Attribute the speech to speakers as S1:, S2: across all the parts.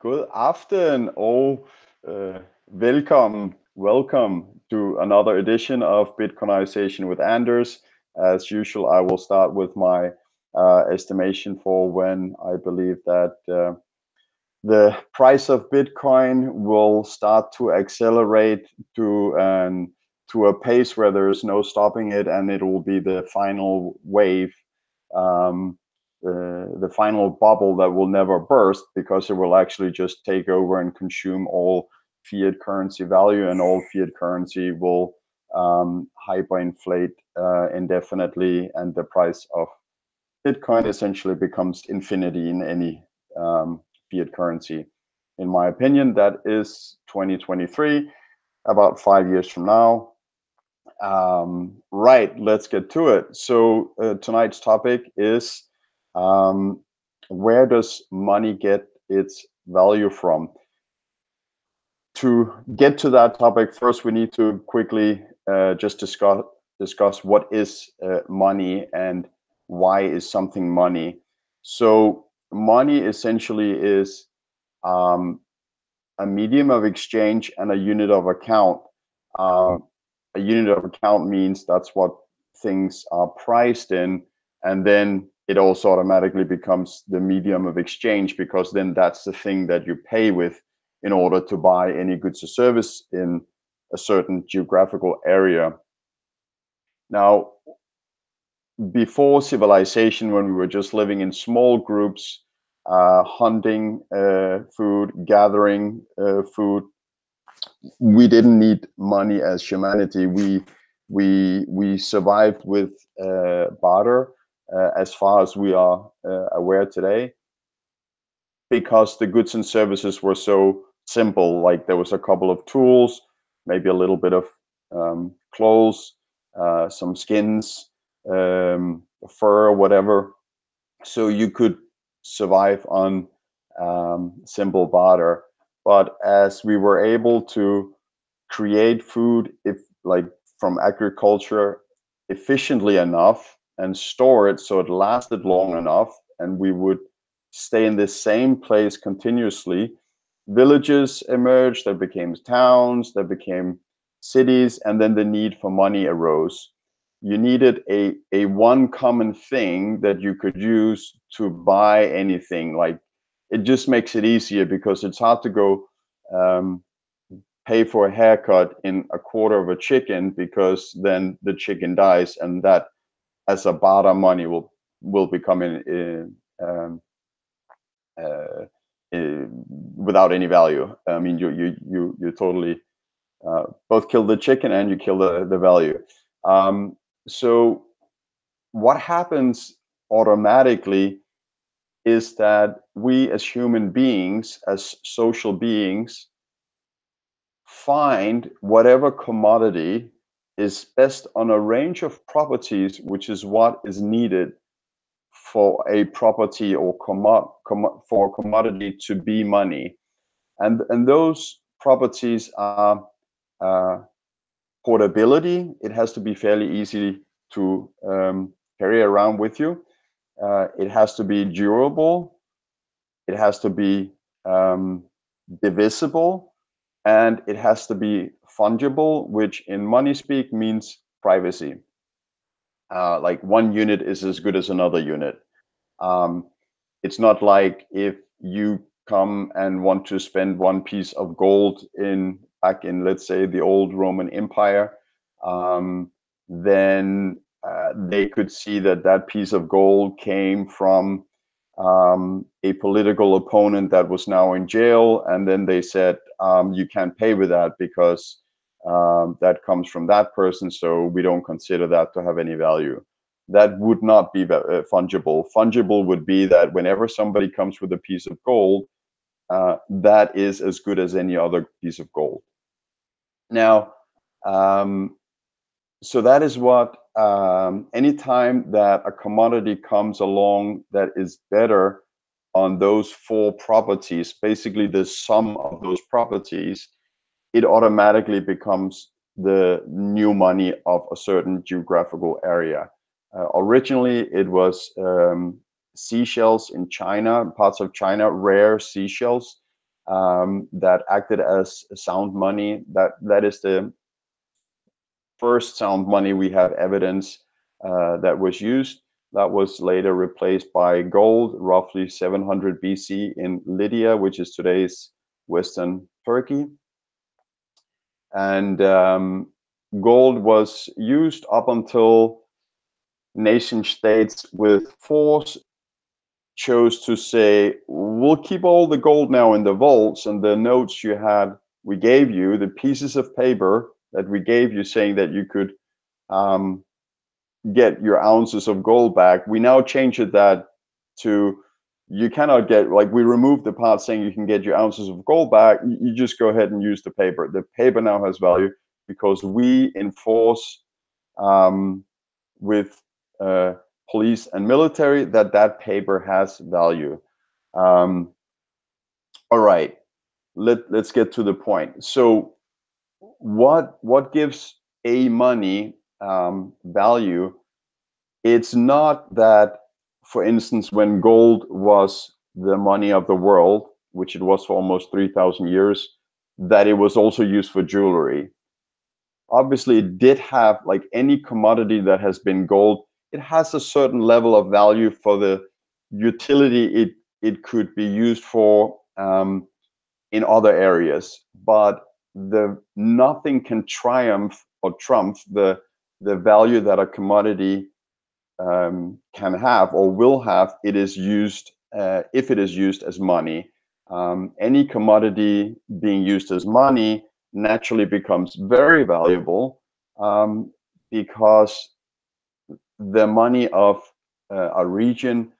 S1: God aften og welcome to another edition of Bitcoinization with Anders. As usual, I will start with my estimation for when I believe that the price of Bitcoin will start to accelerate to a pace where there is no stopping it, and it will be the final wave, um, the final bubble that will never burst, because it will actually just take over and consume all fiat currency value, and all fiat currency will hyperinflate indefinitely, and the price of Bitcoin essentially becomes infinity in any fiat currency. In my opinion, that is 2023, about 5 years from now. Right, let's get to it. So tonight's topic is, um, where does money get its value from? To get to that topic, first we need to quickly just discuss what is money, and why is something money. So money essentially is um, a medium of exchange and a unit of account. Um, a unit of account means that's what things are priced in, and then it also automatically becomes the medium of exchange, because then that's the thing that you pay with in order to buy any goods or service in a certain geographical area. Now, before civilization, when we were just living in small groups, hunting food, gathering food, we didn't need money as humanity. We survived with barter, as far as we are aware today, because the goods and services were so simple. Like, there was a couple of tools, maybe a little bit of clothes, some skins, fur, whatever. So you could survive on simple barter. But as we were able to create food, if like from agriculture, efficiently enough, and store it so it lasted long enough, and we would stay in the same place continuously, villages emerged, that became towns, that became cities, and then the need for money arose. You needed a one common thing that you could use to buy anything. Like, it just makes it easier, because it's hard to go um, pay for a haircut in a quarter of a chicken, because then the chicken dies, and that as a barter money will become um, uh, uh, without any value. I mean, you totally both kill the chicken and you kill the value. Um, so what happens automatically is that we, as human beings, as social beings, find whatever commodity is best on a range of properties, which is what is needed for a property or for a commodity to be money. And those properties are uh, portability. It has to be fairly easy to carry around with you. It has to be durable. It has to be um, divisible, and it has to be fungible, which in money speak means privacy. Like, one unit is as good as another unit. Um, it's not like if you come and want to spend one piece of gold in back in, let's say, the old Roman Empire, then they could see that that piece of gold came from a political opponent that was now in jail, and then they said, you can't pay with that, because that comes from that person, so we don't consider that to have any value. That would not be fungible. Fungible would be that whenever somebody comes with a piece of gold, that is as good as any other piece of gold. Now, um, so that is what, anytime that a commodity comes along that is better on those four properties, basically the sum of those properties, it automatically becomes the new money of a certain geographical area. Originally, it was seashells in China, parts of China, rare seashells. that acted as sound money. That is the first sound money we have evidence that was used. That was later replaced by gold, roughly 700 BC in Lydia, which is today's Western Turkey. And gold was used up until nation states with force chose to say, we'll keep all the gold now in the vaults, and the notes we gave you, the pieces of paper that we gave you saying that you could get your ounces of gold back, we now change that to, you cannot get, like, we removed the part saying you can get your ounces of gold back. You just go ahead and use the paper. The paper now has value because we enforce with police and military that paper has value. All right, let's get to the point. So what gives a money value? It's not that, for instance, when gold was the money of the world, which it was for almost 3,000 years, that it was also used for jewelry. Obviously, it did have, like any commodity that has been gold, it has a certain level of value for the utility it could be used for in other areas. But nothing can triumph or trump the value that a commodity can have or will have. It is used if it is used as money. Any commodity being used as money naturally becomes very valuable because the money of a region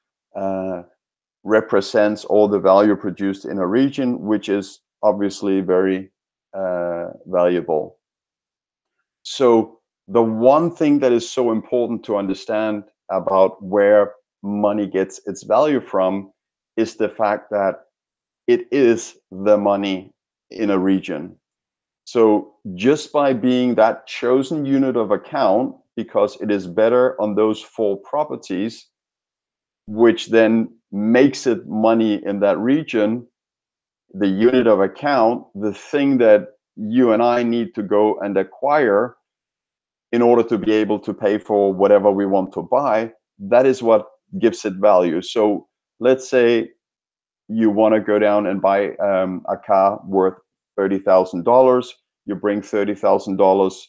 S1: represents all the value produced in a region, which is obviously very valuable. So the one thing that is so important to understand about where money gets its value from is the fact that it is the money in a region. So just by being that chosen unit of account, because it is better on those 4 properties, which then makes it money in that region, the unit of account, the thing that you and I need to go and acquire in order to be able to pay for whatever we want to buy, that is what gives it value. So let's say you want to go down and buy a car worth $30,000. You bring $30,000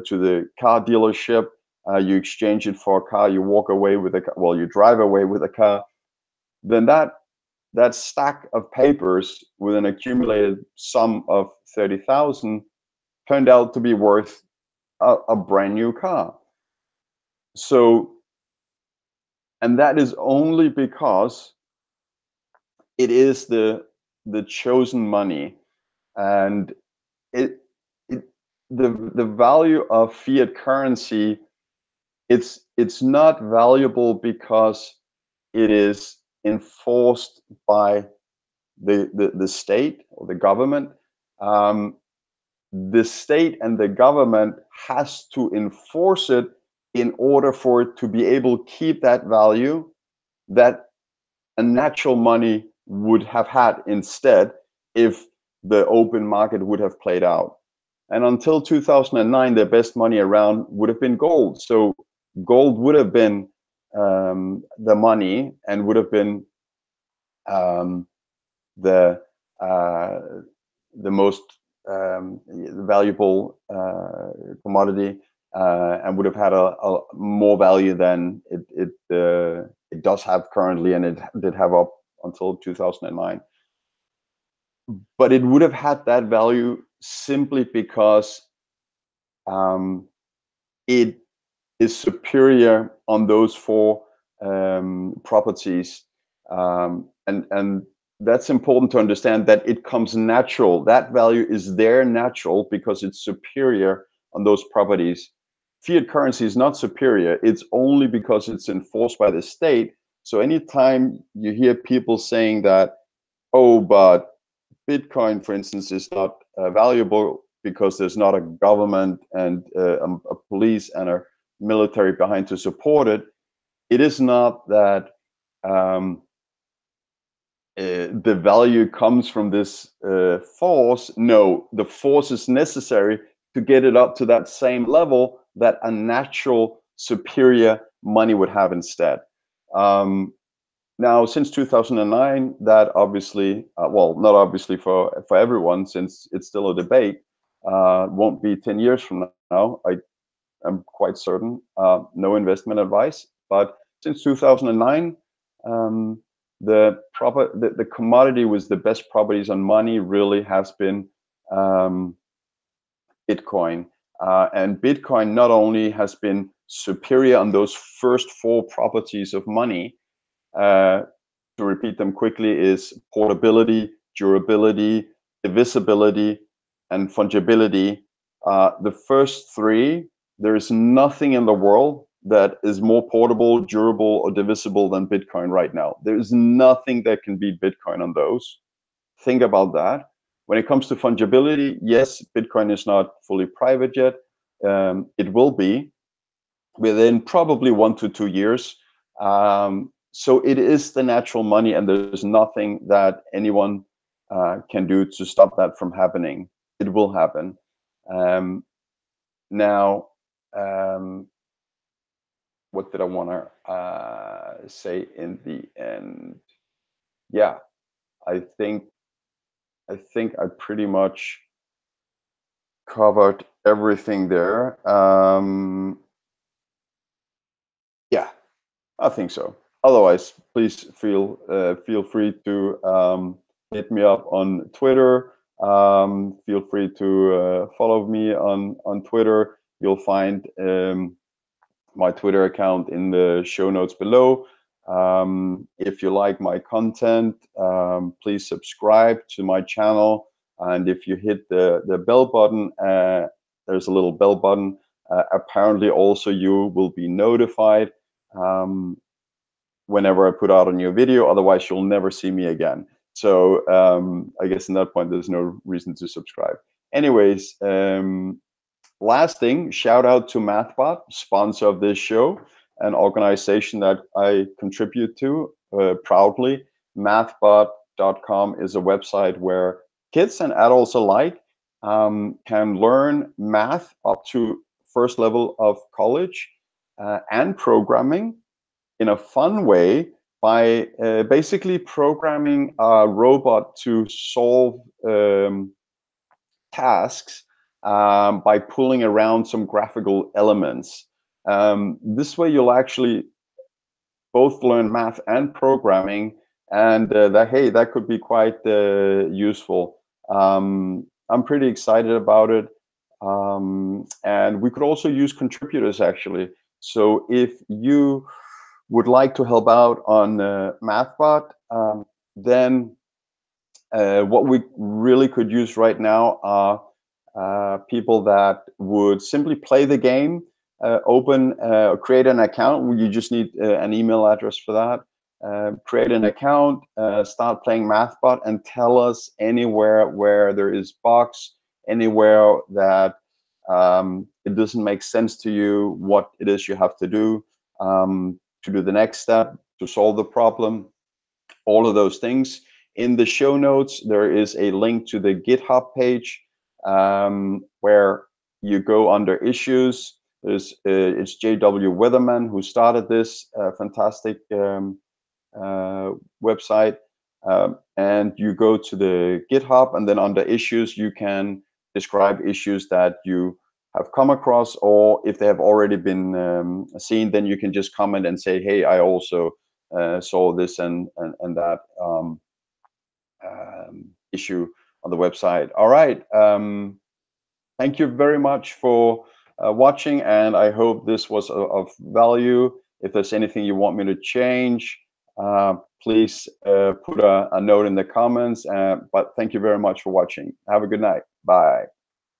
S1: to the car dealership. You exchange it for a car. You walk away with a car. Well, you drive away with a car. Then that stack of papers with an accumulated sum of 30,000 turned out to be worth a brand new car. So, and that is only because it is the chosen money, and it the value of fiat currency, it's not valuable because it is enforced by the state or the government. The state and the government has to enforce it in order for it to be able to keep that value that a natural money would have had instead if the open market would have played out. And until 2009, the best money around would have been gold. So gold would have been the money and would have been the the most valuable commodity and would have had a more value than it does have currently, and it did have up until 2009. But it would have had that value simply because it is superior on those 4 properties, and that's important to understand, that it comes natural. That value is there natural because it's superior on those properties. Fiat currency is not superior. It's only because it's enforced by the state. So anytime you hear people saying that, oh, but Bitcoin, for instance, is not valuable because there's not a government and a police and a military behind to support it, it is not that the value comes from this force. No, the force is necessary to get it up to that same level that a natural superior money would have instead. Now, since 2009, that obviously, well, not obviously for everyone, since it's still a debate, won't be 10 years from now. I'm quite certain. No investment advice. But since 2009, um, the commodity with the best properties on money really has been um, Bitcoin. And Bitcoin not only has been superior on those first four properties of money, uh, to repeat them quickly, is portability, durability, divisibility, and fungibility. The first three, there is nothing in the world that is more portable, durable, or divisible than Bitcoin right now. There is nothing that can beat Bitcoin on those. Think about that. When it comes to fungibility, yes, Bitcoin is not fully private yet. It will be within probably 1 to 2 years. So it is the natural money, and there's nothing that anyone can do to stop that from happening. It will happen. Um, now, um, what did I want to say in the end? Yeah, I think I pretty much covered everything there. Yeah, I think so. Otherwise, please feel free to hit me up on Twitter. Feel free to follow me on Twitter. You'll find my Twitter account in the show notes below. If you like my content, please subscribe to my channel. And if you hit the bell button, there's a little bell button. Apparently, also you will be notified whenever I put out a new video. Otherwise, you'll never see me again. So I guess in that point, there's no reason to subscribe. Anyways, last thing, shout out to MathBot, sponsor of this show, an organization that I contribute to proudly. Mathbot.com is a website where kids and adults alike can learn math up to first level of college and programming in a fun way by basically programming a robot to solve tasks by pulling around some graphical elements. This way, you'll actually both learn math and programming, and that could be quite useful. I'm pretty excited about it, and we could also use contributors actually. So if you would like to help out on MathBot, then what we really could use right now are people that would simply play the game, create an account. You just need an email address for that. Create an account, start playing MathBot, and tell us anywhere where there is bugs, anywhere that it doesn't make sense to you, what it is you have to do the next step to solve the problem, all of those things. In the show notes, there is a link to the GitHub page where you go under issues. It's J.W. Weatherman who started this fantastic website. And you go to the GitHub, and then under issues, you can describe issues that you have come across, or if they have already been seen, then you can just comment and say, hey, I also saw this and that issue on the website. All right. Thank you very much for watching, and I hope this was of value. If there's anything you want me to change, please put a note in the comments. But thank you very much for watching. Have a good night. Bye.